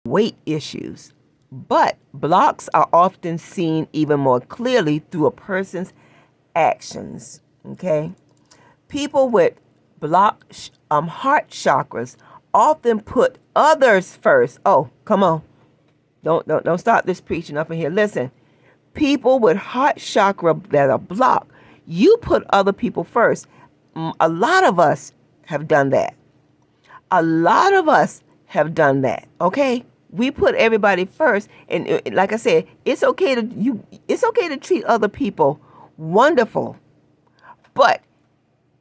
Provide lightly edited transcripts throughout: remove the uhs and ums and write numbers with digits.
weight issues. But blocks are often seen even more clearly through a person's actions. Okay? People with blocked heart chakras often put others first. Oh, come on. Don't stop this preaching up in here. Listen. People with heart chakra that are blocked, you put other people first. A lot of us have done that. A lot of us have done that. Okay? We put everybody first, and like I said, it's okay to treat other people wonderful. But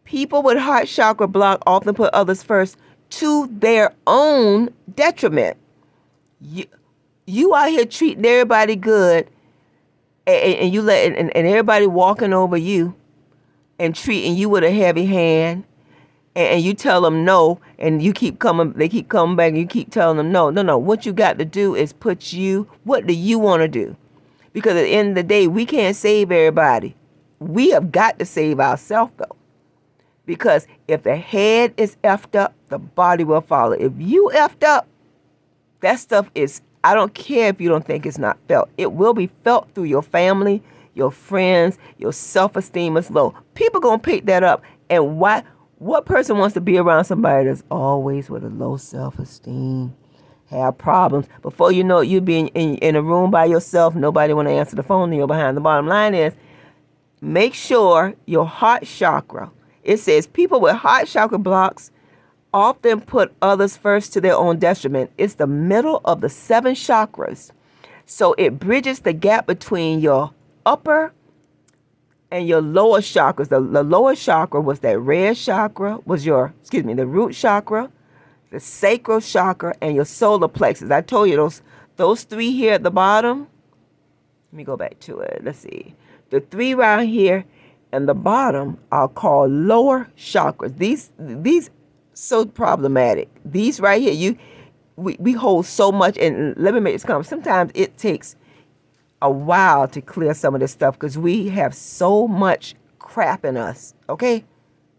people with heart chakra block often put others first to their own detriment. You out here treating everybody good, and you let and everybody walking over you and treating you with a heavy hand, and you tell them no, and they keep coming back, and you keep telling them no. What you got to do is what do you want to do? Because at the end of the day, we can't save everybody. We have got to save ourselves, though. Because if the head is effed up, the body will follow. If you effed up, that stuff is, I don't care if you don't think it's not felt. It will be felt through your family, your friends, your self-esteem is low. People going to pick that up. And what person wants to be around somebody that's always with a low self-esteem, have problems? Before you know it, you be in a room by yourself, nobody want to answer the phone, and you're behind. The bottom line is, make sure your heart chakra, it says people with heart chakra blocks often put others first to their own detriment. It's the middle of the 7 chakras. So it bridges the gap between your upper and your lower chakras. The lower chakra was that red chakra, the root chakra, the sacral chakra, and your solar plexus. I told you those 3 here at the bottom. Let me go back to it. Let's see. The 3 right here and the bottom are called lower chakras. These so problematic. These right here, we hold so much, and let me make this comment. Sometimes it takes a while to clear some of this stuff because we have so much crap in us. Okay,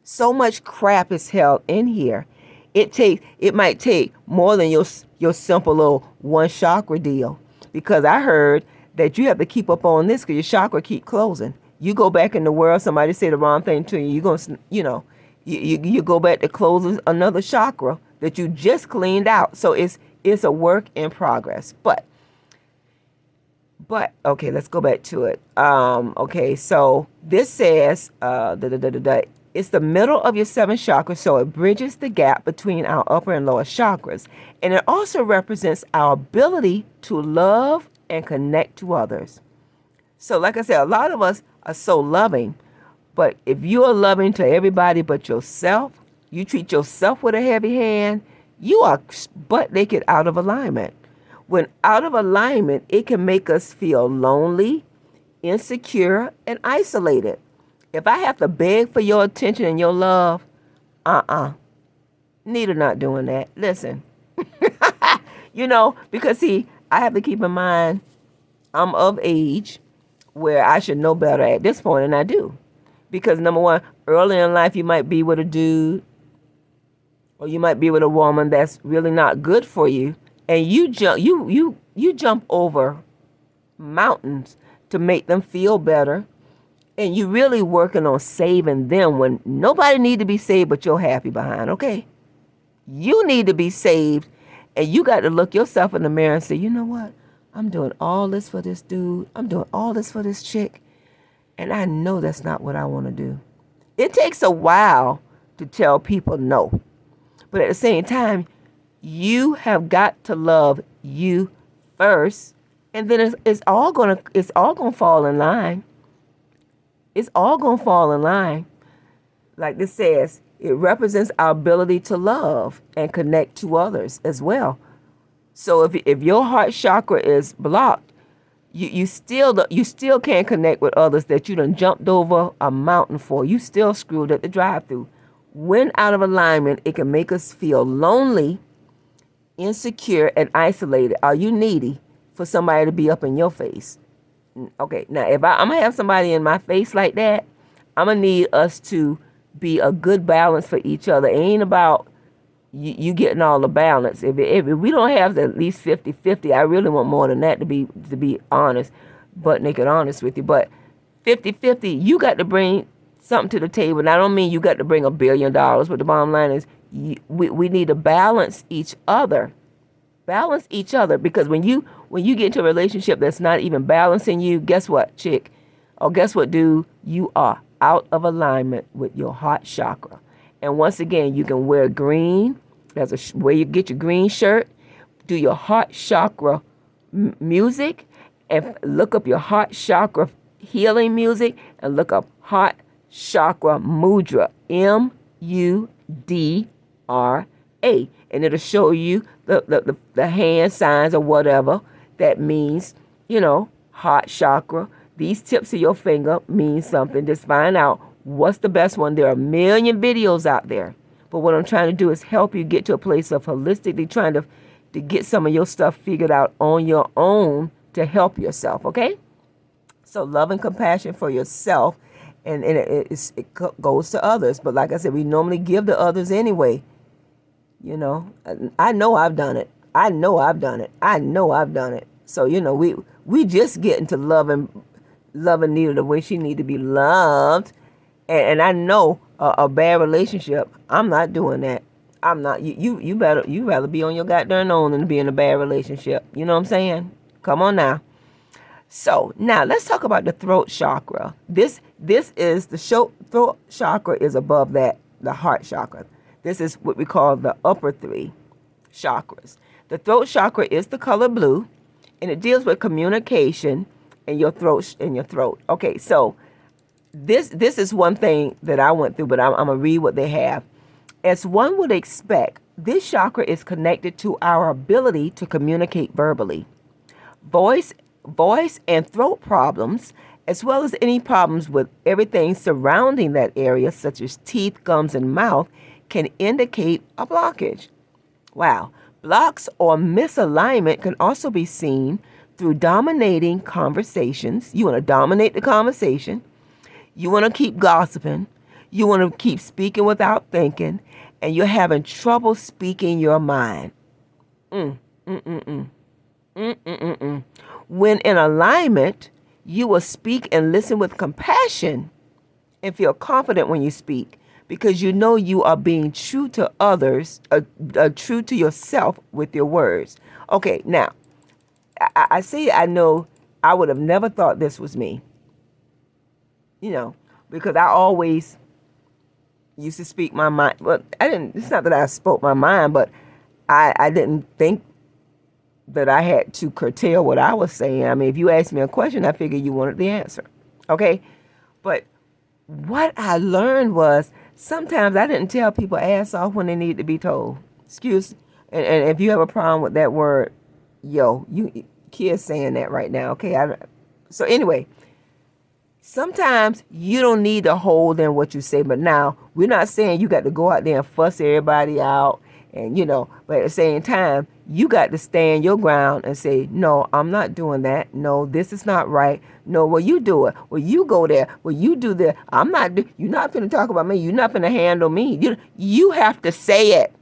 so much crap is held in here. It might take more than your simple little 1 chakra deal, because I heard that you have to keep up on this because your chakra keep closing. You go back in the world, somebody say the wrong thing to you, you're gonna, you go back to closing another chakra that you just cleaned out. So it's a work in progress. But okay, let's go back to it. Okay, so this says it's the middle of your 7 chakras, so it bridges the gap between our upper and lower chakras. And it also represents our ability to love and connect to others. So like I said, a lot of us are so loving, but if you are loving to everybody but yourself, you treat yourself with a heavy hand, you are butt naked out of alignment. When out of alignment, it can make us feel lonely, insecure, and isolated. If I have to beg for your attention and your love, Nita not doing that. Listen, because see, I have to keep in mind, I'm of age where I should know better at this point, and I do. Because number one, early in life, you might be with a dude, or you might be with a woman that's really not good for you, and you jump over mountains to make them feel better, and you really working on saving them when nobody need to be saved but you're happy behind. Okay, you need to be saved, and you got to look yourself in the mirror and say, you know what? I'm doing all this for this dude. I'm doing all this for this chick. And I know that's not what I want to do. It takes a while to tell people no. But at the same time, you have got to love you first. And then it's all gonna fall in line. It's all gonna fall in line. Like this says, it represents our ability to love and connect to others as well. So if your heart chakra is blocked, you still can't connect with others that you done jumped over a mountain for. You still screwed at the drive-thru. When out of alignment, it can make us feel lonely, insecure, and isolated. Are you needy for somebody to be up in your face? Okay, now if I'm gonna have somebody in my face like that, I'm gonna need us to be a good balance for each other. It ain't about you getting all the balance. If we don't have at least 50-50, I really want more than that, to be honest, but naked honest with you. But 50-50, you got to bring something to the table. And I don't mean you got to bring $1 billion, but the bottom line is we need to balance each other. Balance each other, because when you get into a relationship that's not even balancing you, guess what, chick? Or guess what, dude? You are out of alignment with your heart chakra. And once again, you can wear green. That's where you get your green shirt. Do your heart chakra music, and look up your heart chakra healing music, and look up heart chakra mudra, MUDRA, and it'll show you the hand signs or whatever that means. Heart chakra. These tips of your finger mean something. Just find out what's the best one. There are a million videos out there. But what I'm trying to do is help you get to a place of holistically trying to get some of your stuff figured out on your own to help yourself, okay? So love and compassion for yourself, and it goes to others. But like I said, we normally give to others anyway. I know I've done it. So, we just get into loving Nita the way she need to be loved. And I know a bad relationship, I'm not doing that. I'm not. You rather be on your goddamn own than be in a bad relationship. You know what I'm saying? Come on now. So now let's talk about the throat chakra. This is the throat chakra is above that, the heart chakra. This is what we call the upper three chakras. The throat chakra is the color blue, and it deals with communication and your throat. Okay, so this is one thing that I went through, but I'm gonna read what they have. As one would expect, this chakra is connected to our ability to communicate verbally. Voice and throat problems, as well as any problems with everything surrounding that area, such as teeth, gums, and mouth, can indicate a blockage. Wow. Blocks or misalignment can also be seen through dominating conversations. You want to dominate the conversation. You want to keep gossiping. You want to keep speaking without thinking. And you're having trouble speaking your mind. When in alignment, you will speak and listen with compassion and feel confident when you speak, because you know you are being true to others, true to yourself with your words. Okay, now, I say I know I would have never thought this was me. Because I always used to speak my mind. Well, it's not that I spoke my mind, but I didn't think that I had to curtail what I was saying. I mean, if you asked me a question, I figured you wanted the answer. Okay? But what I learned was sometimes I didn't tell people ass off when they need to be told. Excuse. And if you have a problem with that word, you kids saying that right now. Okay? So anyway, sometimes you don't need to hold in what you say. But now, we're not saying you got to go out there and fuss everybody out. And, but at the same time, you got to stand your ground and say, no, I'm not doing that. No, this is not right. No, well, you do it. Well, you go there. Well, you do that. You're not going to talk about me. You're not going to handle me. You have to say it.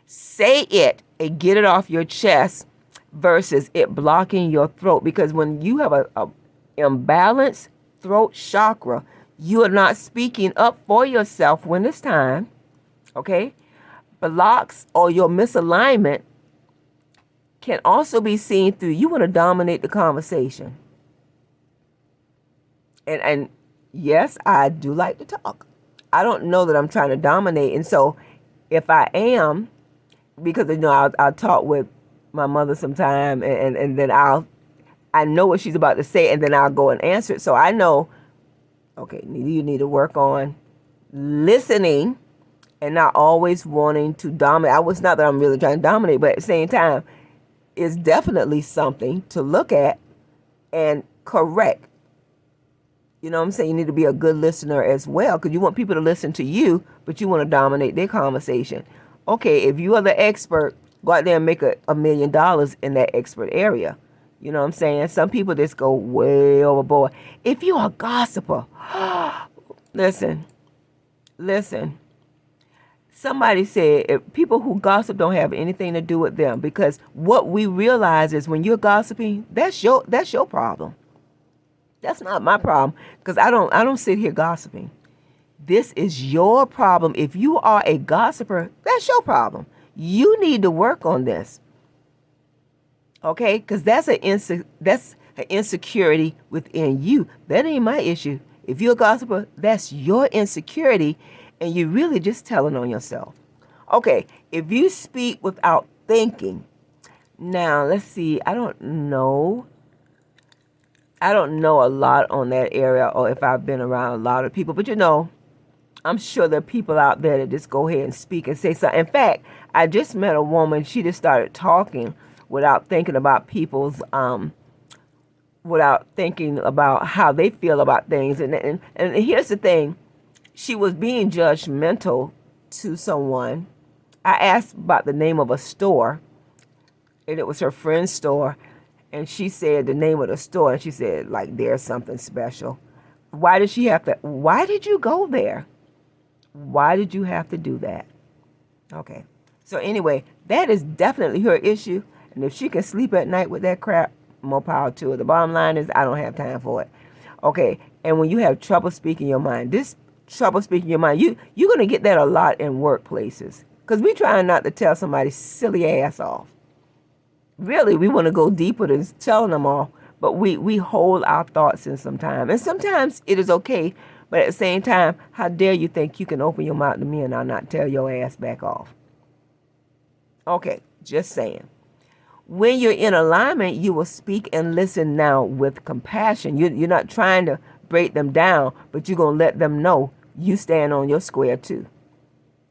Say it and get it off your chest versus it blocking your throat. Because when you have a imbalanced throat chakra, you are not speaking up for yourself when it's time. Okay? Blocks or your misalignment can also be seen through you want to dominate the conversation. And yes, I do like to talk. I don't know that I'm trying to dominate. And so if I am, because I'll talk with my mother sometime, and then I know what she's about to say, and then I'll go and answer it. So I know, okay, you need to work on listening and not always wanting to dominate. It's not that I'm really trying to dominate, but at the same time, it's definitely something to look at and correct. You know what I'm saying? You need to be a good listener as well, because you want people to listen to you, but you want to dominate their conversation. Okay, if you are the expert, go out there and make $1 million in that expert area. You know what I'm saying? Some people just go way overboard. If you're a gossiper, listen. Somebody said people who gossip don't have anything to do with them, because what we realize is when you're gossiping, that's your problem. That's not my problem, because I don't sit here gossiping. This is your problem. If you are a gossiper, that's your problem. You need to work on this. Okay? Because that's an insecurity within you. That ain't my issue. If you're a gossiper, that's your insecurity, and you're really just telling on yourself. Okay, if you speak without thinking. Now, let's see. I don't know a lot on that area, or if I've been around a lot of people, but I'm sure there are people out there that just go ahead and speak and say something. In fact, I just met a woman. She just started talking without thinking about without thinking about how they feel about things. And here's the thing. She was being judgmental to someone. I asked about the name of a store, and it was her friend's store. And she said the name of the store, and she said, like, there's something special. Why did you go there? Why did you have to do that? Okay. So anyway, that is definitely her issue. And if she can sleep at night with that crap, more power to her. The bottom line is I don't have time for it. Okay. And when you have trouble speaking your mind, you're going to get that a lot in workplaces. Because we're trying not to tell somebody's silly ass off. Really, we want to go deeper than telling them off. But we hold our thoughts in some time. And sometimes it is okay. But at the same time, how dare you think you can open your mouth to me and I'll not tell your ass back off? Okay, just saying. When you're in alignment, you will speak and listen now with compassion. You're not trying to break them down, but you're going to let them know you stand on your square too.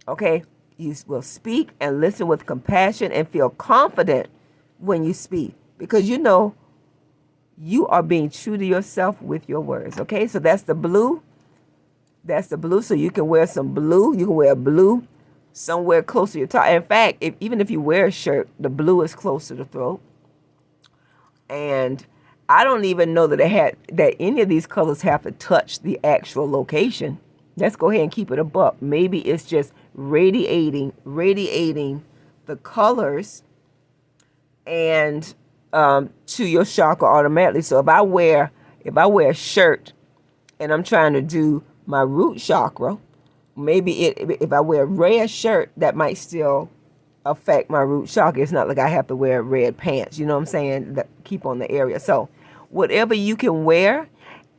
Okay? You will speak and listen with compassion and feel confident when you speak, because you are being true to yourself with your words. Okay? So that's the blue. That's the blue. So you can wear some blue. You can wear blue somewhere close to your top. In fact, even if you wear a shirt, the blue is close to the throat. And I don't even know that any of these colors have to touch the actual location. Let's go ahead and keep it a buck. Maybe it's just radiating the colors and to your chakra automatically. So if I wear a shirt and I'm trying to do my root chakra, maybe if I wear a red shirt, that might still affect my root chakra. It's not like I have to wear red pants. You know what I'm saying? That keep on the area. So whatever you can wear,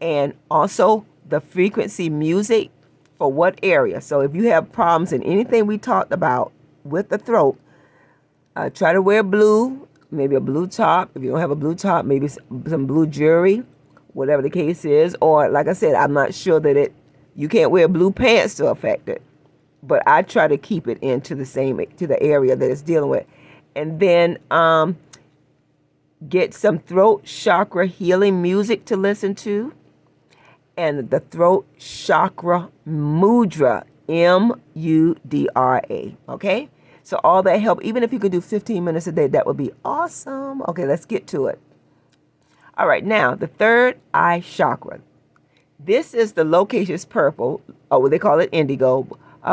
and also the frequency music for what area. So if you have problems in anything we talked about with the throat, try to wear blue, maybe a blue top. If you don't have a blue top, maybe some blue jewelry, whatever the case is. Or like I said, I'm not sure that you can't wear blue pants to affect it, but I try to keep it to the area that it's dealing with. And then get some throat chakra healing music to listen to, and the throat chakra mudra, Mudra. Okay, so all that help. Even if you could do 15 minutes a day, that would be awesome. Okay, let's get to it. All right, now the third eye chakra. This is the location, is purple, or they call it indigo,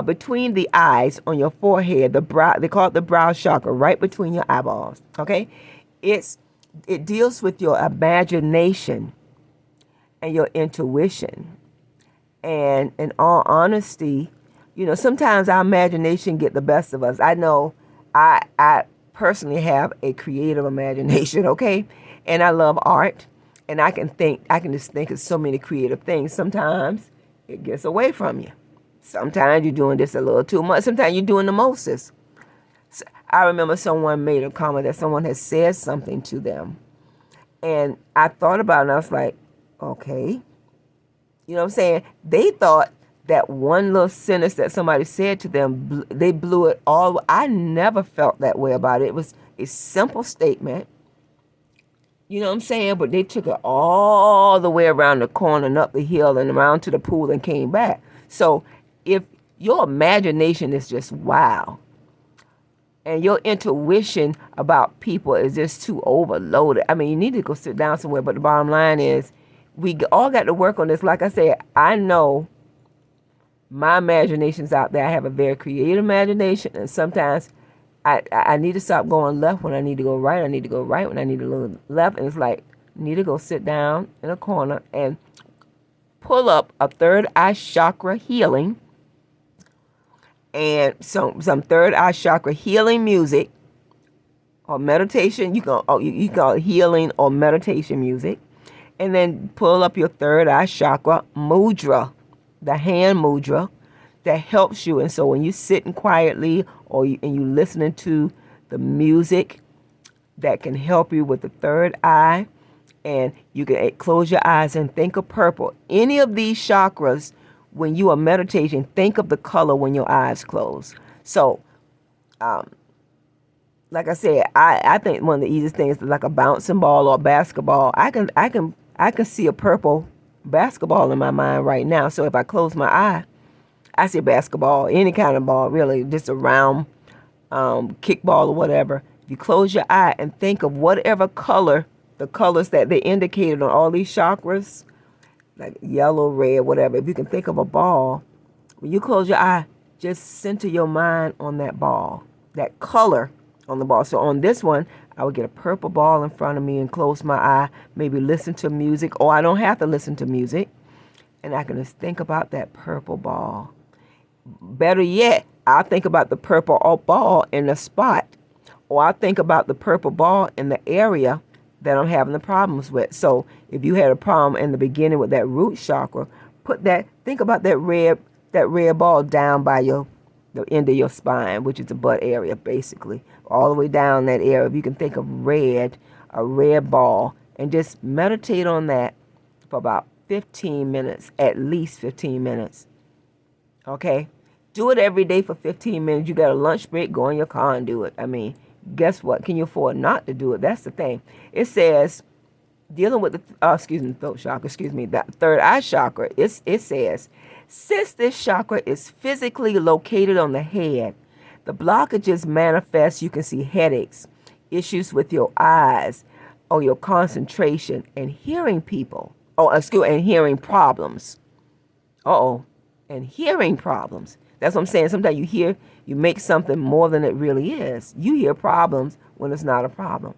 between the eyes on your forehead, the brow. They call it the brow chakra, right between your eyeballs. Okay, it deals with your imagination and your intuition. And in all honesty, sometimes our imagination get the best of us. I know I personally have a creative imagination. Okay, and I love art. And I can just think of so many creative things. Sometimes it gets away from you. Sometimes you're doing this a little too much. Sometimes you're doing the mostest. So I remember someone made a comment that someone had said something to them. And I thought about it, and I was like, okay. You know what I'm saying? They thought that one little sentence that somebody said to them, they blew it all. I never felt that way about it. It was a simple statement. You know what I'm saying? But they took it all the way around the corner and up the hill and around to the pool and came back. So if your imagination is just wow, and your intuition about people is just too overloaded, I mean, you need to go sit down somewhere. But the bottom line is, we all got to work on this. Like I said, I know my imagination's out there. I have a very creative imagination, and sometimes I need to stop going left when I need to go right. I need to go right when I need to go left, and it's like I need to go sit down in a corner and pull up a third eye chakra healing and some third eye chakra healing music or meditation. You call it healing or meditation music, and then pull up your third eye chakra mudra, the hand mudra that helps you. And so when you're sitting quietly and you listening to the music that can help you with the third eye, and you can close your eyes and think of purple. Any of these chakras, when you are meditating, think of the color when your eyes close. So, like I said, I think one of the easiest things is like a bouncing ball or a basketball. I can see a purple basketball in my mind right now. So if I close my eye, I see a basketball, any kind of ball, really, just a round kickball or whatever. You close your eye and think of whatever color, the colors that they indicated on all these chakras, like yellow, red, whatever. If you can think of a ball, when you close your eye, just center your mind on that ball, that color on the ball. So on this one, I would get a purple ball in front of me and close my eye, maybe listen to music, or I don't have to listen to music, and I can just think about that purple ball. Better yet, I'll think about the purple ball in the spot, or I'll think about the purple ball in the area that I'm having the problems with. So if you had a problem in the beginning with that root chakra, think about that red ball down by the end of your spine, which is the butt area, basically, all the way down that area. If you can think of a red ball, and just meditate on that for about 15 minutes, at least 15 minutes. Okay? Do it every day for 15 minutes. You got a lunch break, go in your car and do it. I mean, guess what? Can you afford not to do it? That's the thing. It says, dealing with the throat chakra, that third eye chakra, it says, since this chakra is physically located on the head, the blockages manifest. You can see headaches, issues with your eyes, or your concentration, and hearing and hearing problems. And hearing problems. That's what I'm saying. Sometimes you make something more than it really is. You hear problems when it's not a problem.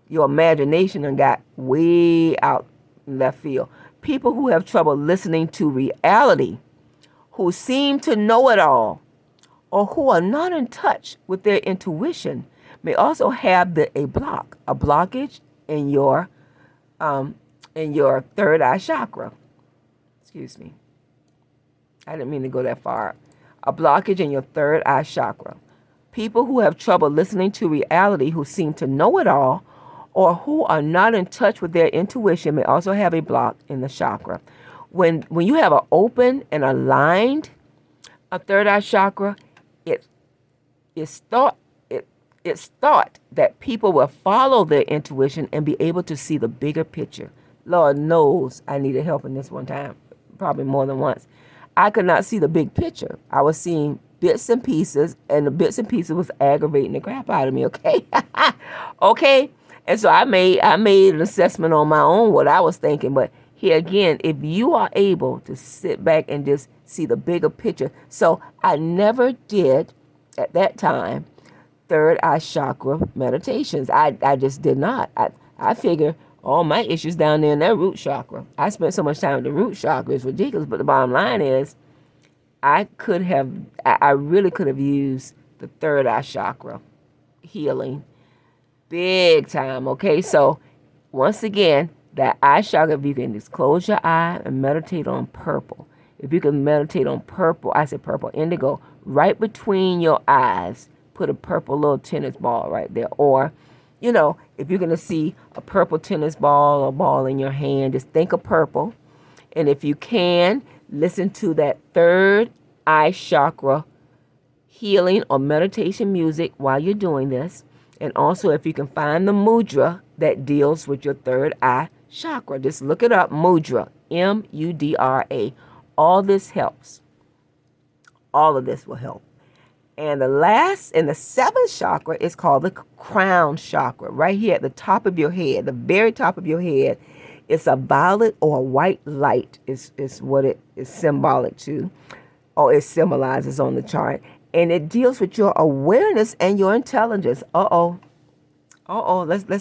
Your imagination done got way out in left field. People who have trouble listening to reality, who seem to know it all, or who are not in touch with their intuition, may also have a blockage in your third eye chakra. Excuse me. I didn't mean to go that far. A blockage in your third eye chakra. People who have trouble listening to reality, who seem to know it all, or who are not in touch with their intuition, may also have a block in the chakra. When you have an open and aligned a third eye chakra, it's thought that people will follow their intuition and be able to see the bigger picture. Lord knows I needed help in this one time, probably more than once. I could not see the big picture. I was seeing bits and pieces, and the bits and pieces was aggravating the crap out of me, okay? Okay? And so I made an assessment on my own, what I was thinking. But here again, if you are able to sit back and just see the bigger picture. So I never did, at that time, third eye chakra meditations. I just did not. I figure all my issues down there in that root chakra. I spent so much time with the root chakra. It's ridiculous. But the bottom line is, I really could have used the third eye chakra healing big time. Okay, so once again, that eye chakra, if you can just close your eye and meditate on purple. If you can meditate on purple, I said purple, indigo, right between your eyes, put a purple little tennis ball right there. Or, if you're going to see a purple tennis ball or ball in your hand, just think of purple. And if you can, listen to that third eye chakra healing or meditation music while you're doing this. And also, if you can find the mudra that deals with your third eye chakra, just look it up, mudra, M-U-D-R-A. All this helps. All of this will help. And the seventh chakra is called the crown chakra. Right here at the top of your head, the very top of your head, it's a violet or a white light is what it is symbolic to. or it symbolizes on the chart. And it deals with your awareness and your intelligence. Let's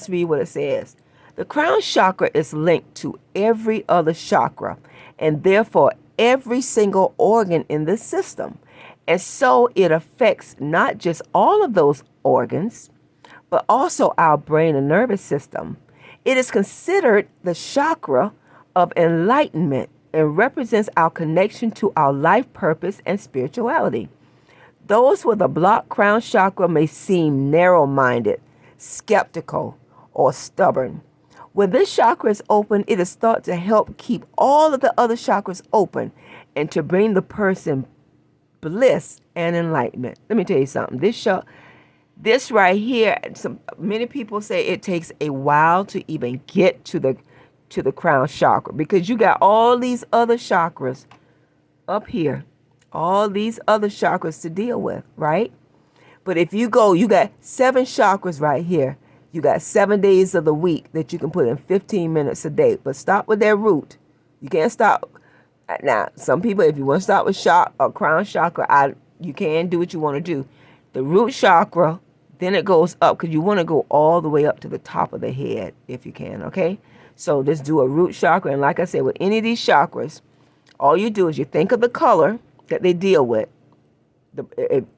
read what it says. The crown chakra is linked to every other chakra and therefore every single organ in the system. And so it affects not just all of those organs, but also our brain and nervous system. It is considered the chakra of enlightenment and represents our connection to our life purpose and spirituality. Those with a blocked crown chakra may seem narrow-minded, skeptical, or stubborn. When this chakra is open, it is thought to help keep all of the other chakras open and to bring the person bliss and enlightenment. Let me tell you something. This right here, many people say it takes a while to even get to the crown chakra because you got all these other chakras up here, all these other chakras to deal with, right? But if you got 7 chakras right here. You got 7 days of the week that you can put in 15 minutes a day. But stop with that root. You can't stop. Now, some people, if you want to start with crown chakra, you can do what you want to do. The root chakra, then it goes up because you want to go all the way up to the top of the head if you can, okay? So just do a root chakra. And like I said, with any of these chakras, all you do is you think of the color that they deal with.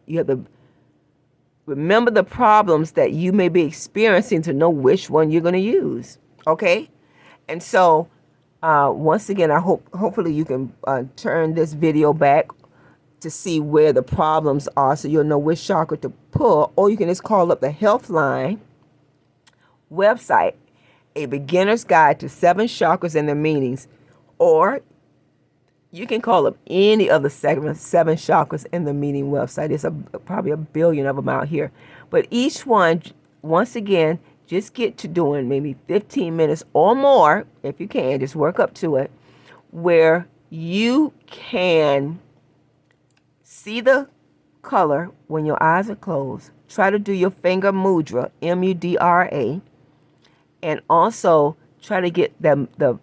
You have to remember the problems that you may be experiencing to know which one you're going to use, okay? And so, once again, hopefully you can turn this video back to see where the problems are so you'll know which chakra to pull, or you can just call up the Healthline website, A Beginner's Guide to 7 Chakras and Their Meanings, or you can call up any of the 7 chakras in the meaning website. There's probably 1 billion of them out here. But each one, once again, just get to doing maybe 15 minutes or more, if you can, just work up to it, where you can see the color when your eyes are closed. Try to do your finger mudra, M-U-D-R-A, and also try to get the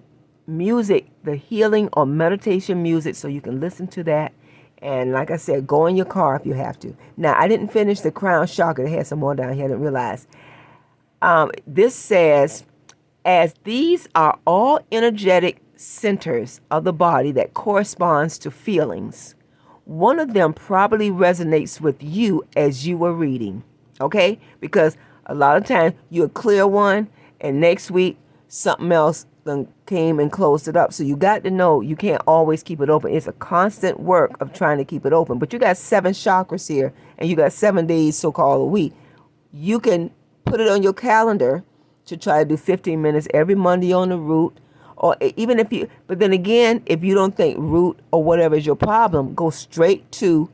music, the healing or meditation music, so you can listen to that. And like I said, go in your car if you have to. Now, I didn't finish the crown chakra. They had some more down here. I didn't realize. This says, as these are all energetic centers of the body that corresponds to feelings, one of them probably resonates with you as you were reading. Okay? Because a lot of times you'll clear one and next week something else came and closed it up. So you got to know you can't always keep it open. It's a constant work of trying to keep it open. But you got 7 chakras here and you got 7 days, so-called a week. You can put it on your calendar to try to do 15 minutes every Monday on the root. Or even but then again, if you don't think root or whatever is your problem, go straight to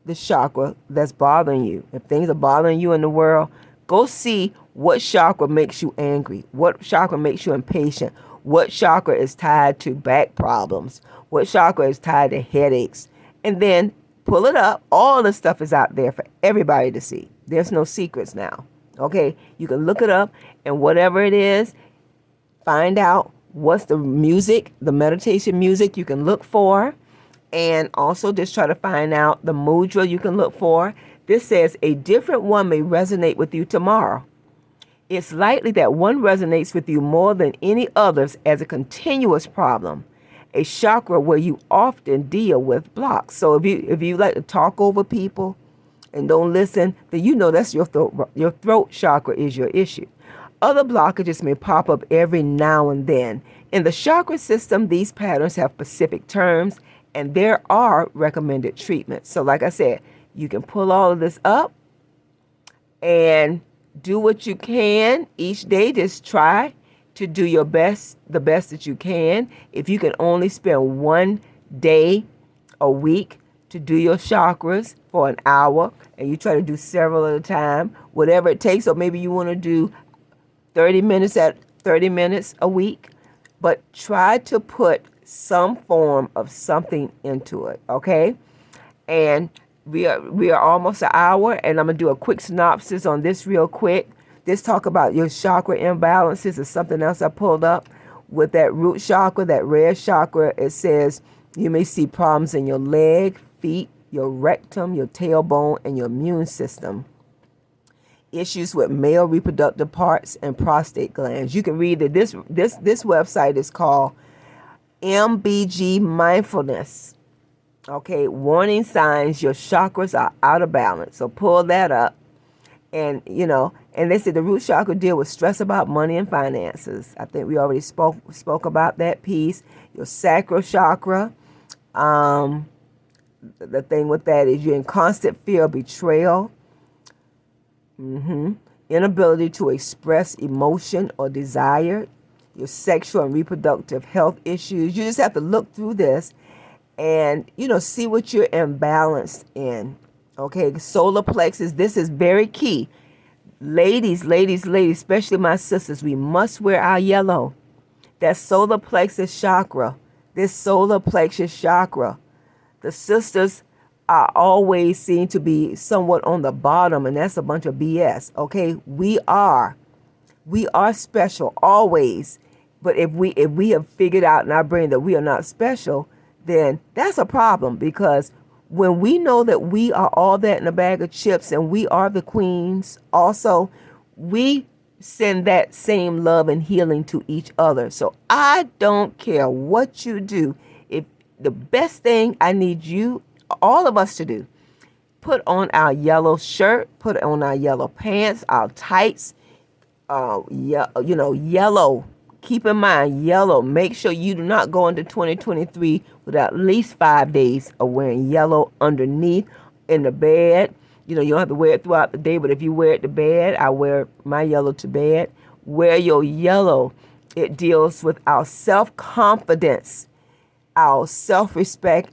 the chakra that's bothering you. If things are bothering you in the world, go see what chakra makes you angry, what chakra makes you impatient, what chakra is tied to back problems, what chakra is tied to headaches, and then pull it up. All the stuff is out there for everybody to see. There's no secrets now, okay? You can look it up, and whatever it is, find out what's the music, the meditation music you can look for, and also just try to find out the mudra you can look for. This says a different one may resonate with you tomorrow. It's likely that one resonates with you more than any others as a continuous problem, a chakra where you often deal with blocks. So if you like to talk over people and don't listen, then you know that's your throat chakra is your issue. Other blockages may pop up every now and then. In the chakra system, these patterns have specific terms and there are recommended treatments. So like I said, you can pull all of this up and do what you can each day. Just try to do your best, the best that you can. If you can only spend 1 day a week to do your chakras for an hour, and you try to do several at a time, whatever it takes, or maybe you want to do 30 minutes a week, but try to put some form of something into it, okay? And we are almost an hour, and I'm going to do a quick synopsis on this real quick. This talk about your chakra imbalances is something else I pulled up. With that root chakra, that red chakra, it says you may see problems in your leg, feet, your rectum, your tailbone, and your immune system. Issues with male reproductive parts and prostate glands. You can read that this website is called MBG Mindfulness. Okay, warning signs your chakras are out of balance. So pull that up. And, and they said the root chakra deal with stress about money and finances. I think we already spoke about that piece. Your sacral chakra, the thing with that is you're in constant fear of betrayal. Inability to express emotion or desire. Your sexual and reproductive health issues. You just have to look through this and, see what you're imbalanced in. Okay, solar plexus, this is very key. Ladies, especially my sisters, we must wear our yellow. That solar plexus chakra, the sisters are always seen to be somewhat on the bottom, and that's a bunch of BS. Okay, we are special always. But if we have figured out in our brain that we are not special, then that's a problem, because when we know that we are all that in a bag of chips and we are the queens, also, we send that same love and healing to each other. So I don't care what you do. If the best thing I need you, all of us to do, put on our yellow shirt, put on our yellow pants, our tights, yellow. Keep in mind, yellow. Make sure you do not go into 2023 with at least 5 days of wearing yellow underneath in the bed. You don't have to wear it throughout the day, but if you wear it to bed, I wear my yellow to bed. Wear your yellow. It deals with our self-confidence, our self-respect,